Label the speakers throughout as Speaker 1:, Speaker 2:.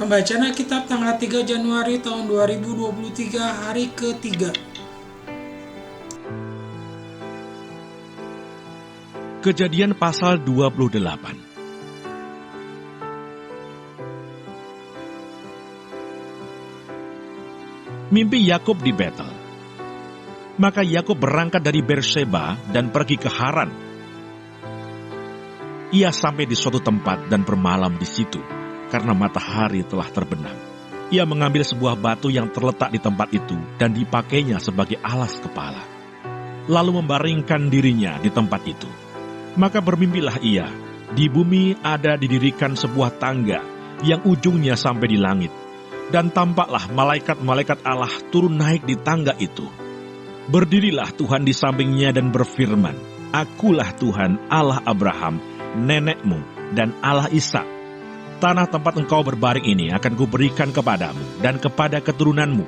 Speaker 1: Pembacaan Alkitab tanggal 3 Januari tahun 2023, hari ketiga.
Speaker 2: Kejadian pasal 28. Mimpi Yakub di Betel. Maka Yakub berangkat dari Berseba dan pergi ke Haran. Ia sampai di suatu tempat dan bermalam di situ, karena matahari telah terbenam. Ia mengambil sebuah batu yang terletak di tempat itu dan dipakainya sebagai alas kepala, lalu membaringkan dirinya di tempat itu. Maka bermimpilah ia, di bumi ada didirikan sebuah tangga yang ujungnya sampai di langit, dan tampaklah malaikat-malaikat Allah turun naik di tangga itu. Berdirilah Tuhan di sampingnya dan berfirman, "Akulah Tuhan Allah Abraham, nenekmu, dan Allah Ishak. Tanah tempat engkau berbaring ini akan kuberikan kepadamu dan kepada keturunanmu.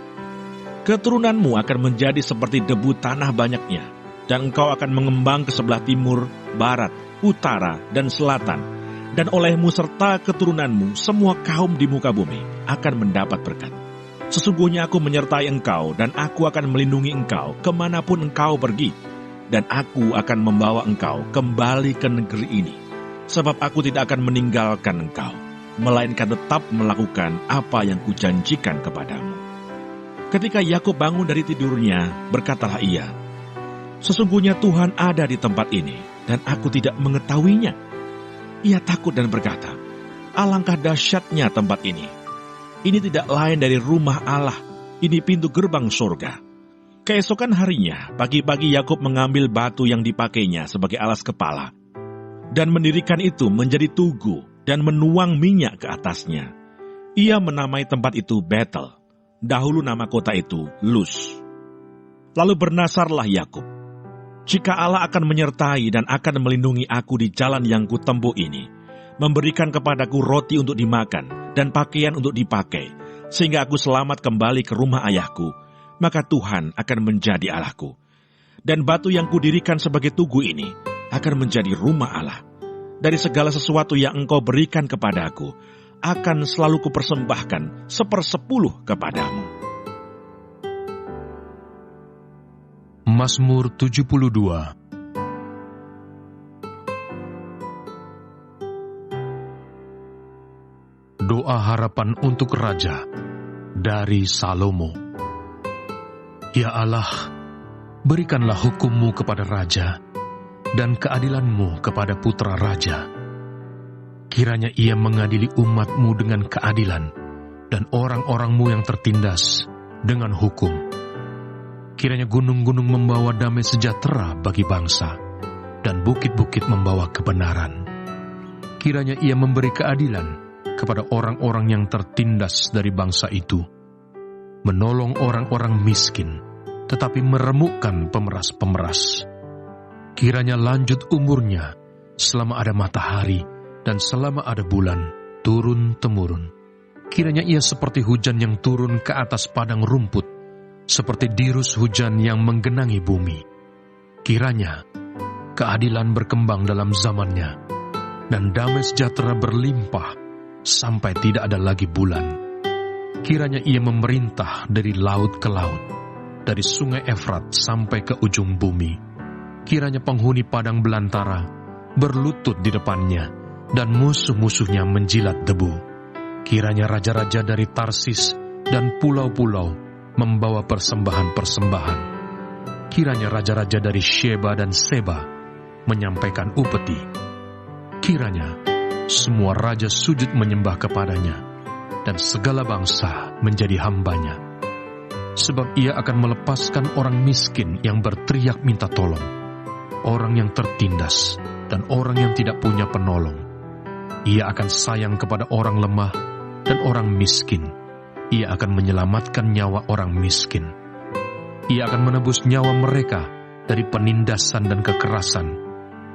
Speaker 2: Keturunanmu akan menjadi seperti debu tanah banyaknya, dan engkau akan mengembang ke sebelah timur, barat, utara, dan selatan. Dan olehmu serta keturunanmu semua kaum di muka bumi akan mendapat berkat. Sesungguhnya aku menyertai engkau, dan aku akan melindungi engkau kemanapun engkau pergi. Dan aku akan membawa engkau kembali ke negeri ini, sebab aku tidak akan meninggalkan engkau, melainkan tetap melakukan apa yang kujanjikan kepadamu." Ketika Yakub bangun dari tidurnya, berkatalah ia, "Sesungguhnya Tuhan ada di tempat ini, dan aku tidak mengetahuinya." Ia takut dan berkata, "Alangkah dahsyatnya tempat ini. Ini tidak lain dari rumah Allah, ini pintu gerbang surga." Keesokan harinya, pagi-pagi Yakub mengambil batu yang dipakainya sebagai alas kepala, dan mendirikan itu menjadi tugu, dan menuang minyak ke atasnya. Ia menamai tempat itu Betel. Dahulu nama kota itu Luz. Lalu bernasarlah Yakub, "Jika Allah akan menyertai dan akan melindungi aku di jalan yang kutempuh ini, memberikan kepadaku roti untuk dimakan dan pakaian untuk dipakai, sehingga aku selamat kembali ke rumah ayahku, maka Tuhan akan menjadi Allahku. Dan batu yang kudirikan sebagai tugu ini akan menjadi rumah Allah. Dari segala sesuatu yang engkau berikan kepadaku, akan selalu kupersembahkan 1/10 kepadamu."
Speaker 3: Mazmur 72. Doa harapan untuk Raja dari Salomo. Ya Allah, berikanlah hukum-Mu kepada Raja, dan keadilan-Mu kepada putra Raja. Kiranya ia mengadili umat-Mu dengan keadilan, dan orang-orang-Mu yang tertindas dengan hukum. Kiranya gunung-gunung membawa damai sejahtera bagi bangsa, dan bukit-bukit membawa kebenaran. Kiranya ia memberi keadilan kepada orang-orang yang tertindas dari bangsa itu, menolong orang-orang miskin, tetapi meremukkan pemeras-pemeras. Kiranya lanjut umurnya selama ada matahari dan selama ada bulan, turun-temurun. Kiranya ia seperti hujan yang turun ke atas padang rumput, seperti dirus hujan yang menggenangi bumi. Kiranya keadilan berkembang dalam zamannya, dan damai sejahtera berlimpah sampai tidak ada lagi bulan. Kiranya ia memerintah dari laut ke laut, dari sungai Efrat sampai ke ujung bumi. Kiranya penghuni padang belantara berlutut di depannya, dan musuh-musuhnya menjilat debu. Kiranya raja-raja dari Tarsis dan pulau-pulau membawa persembahan-persembahan. Kiranya raja-raja dari Sheba dan Seba menyampaikan upeti. Kiranya semua raja sujud menyembah kepadanya, dan segala bangsa menjadi hambanya. Sebab ia akan melepaskan orang miskin yang berteriak minta tolong, orang yang tertindas, dan orang yang tidak punya penolong. Ia akan sayang kepada orang lemah dan orang miskin. Ia akan menyelamatkan nyawa orang miskin. Ia akan menebus nyawa mereka dari penindasan dan kekerasan.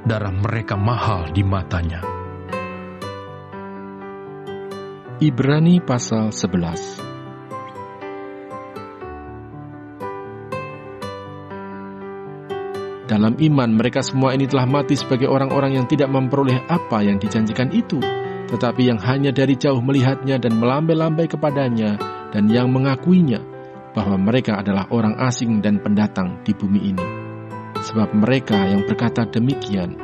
Speaker 3: Darah mereka mahal di matanya.
Speaker 4: Ibrani pasal 11. Dalam iman mereka semua ini telah mati sebagai orang-orang yang tidak memperoleh apa yang dijanjikan itu, tetapi yang hanya dari jauh melihatnya dan melambai-lambai kepadanya, dan yang mengakuinya bahwa mereka adalah orang asing dan pendatang di bumi ini. Sebab mereka yang berkata demikian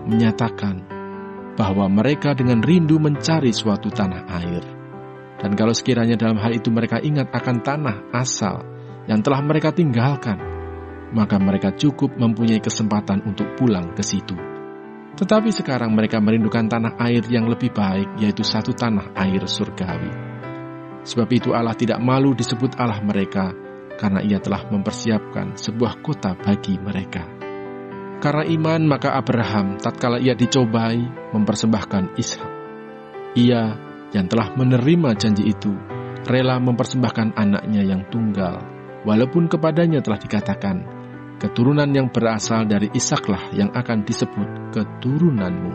Speaker 4: menyatakan bahwa mereka dengan rindu mencari suatu tanah air. Dan kalau sekiranya dalam hal itu mereka ingat akan tanah asal yang telah mereka tinggalkan, maka mereka cukup mempunyai kesempatan untuk pulang ke situ. Tetapi sekarang mereka merindukan tanah air yang lebih baik, yaitu satu tanah air surgawi. Sebab itu Allah tidak malu disebut Allah mereka, karena Ia telah mempersiapkan sebuah kota bagi mereka. Karena iman maka Abraham tatkala ia dicobai mempersembahkan Ishak. Ia yang telah menerima janji itu rela mempersembahkan anaknya yang tunggal, walaupun kepadanya telah dikatakan, keturunan yang berasal dari Ishaklah yang akan disebut keturunanmu.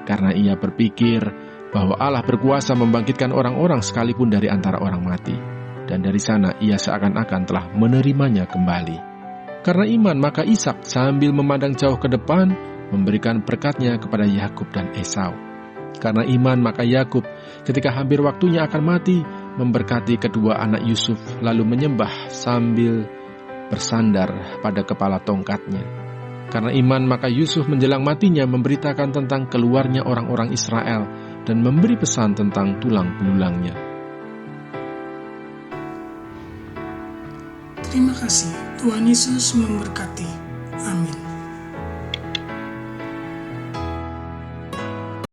Speaker 4: Karena ia berpikir bahwa Allah berkuasa membangkitkan orang-orang sekalipun dari antara orang mati, dan dari sana ia seakan-akan telah menerimanya kembali. Karena iman maka Ishak sambil memandang jauh ke depan memberikan berkatnya kepada Yakub dan Esau. Karena iman maka Yakub ketika hampir waktunya akan mati memberkati kedua anak Yusuf, lalu menyembah sambil bersandar pada kepala tongkatnya. Karena iman maka Yusuf menjelang matinya memberitakan tentang keluarnya orang-orang Israel dan memberi pesan tentang tulang belulangnya.
Speaker 1: Terima kasih. Tuhan Yesus memberkati. Amin.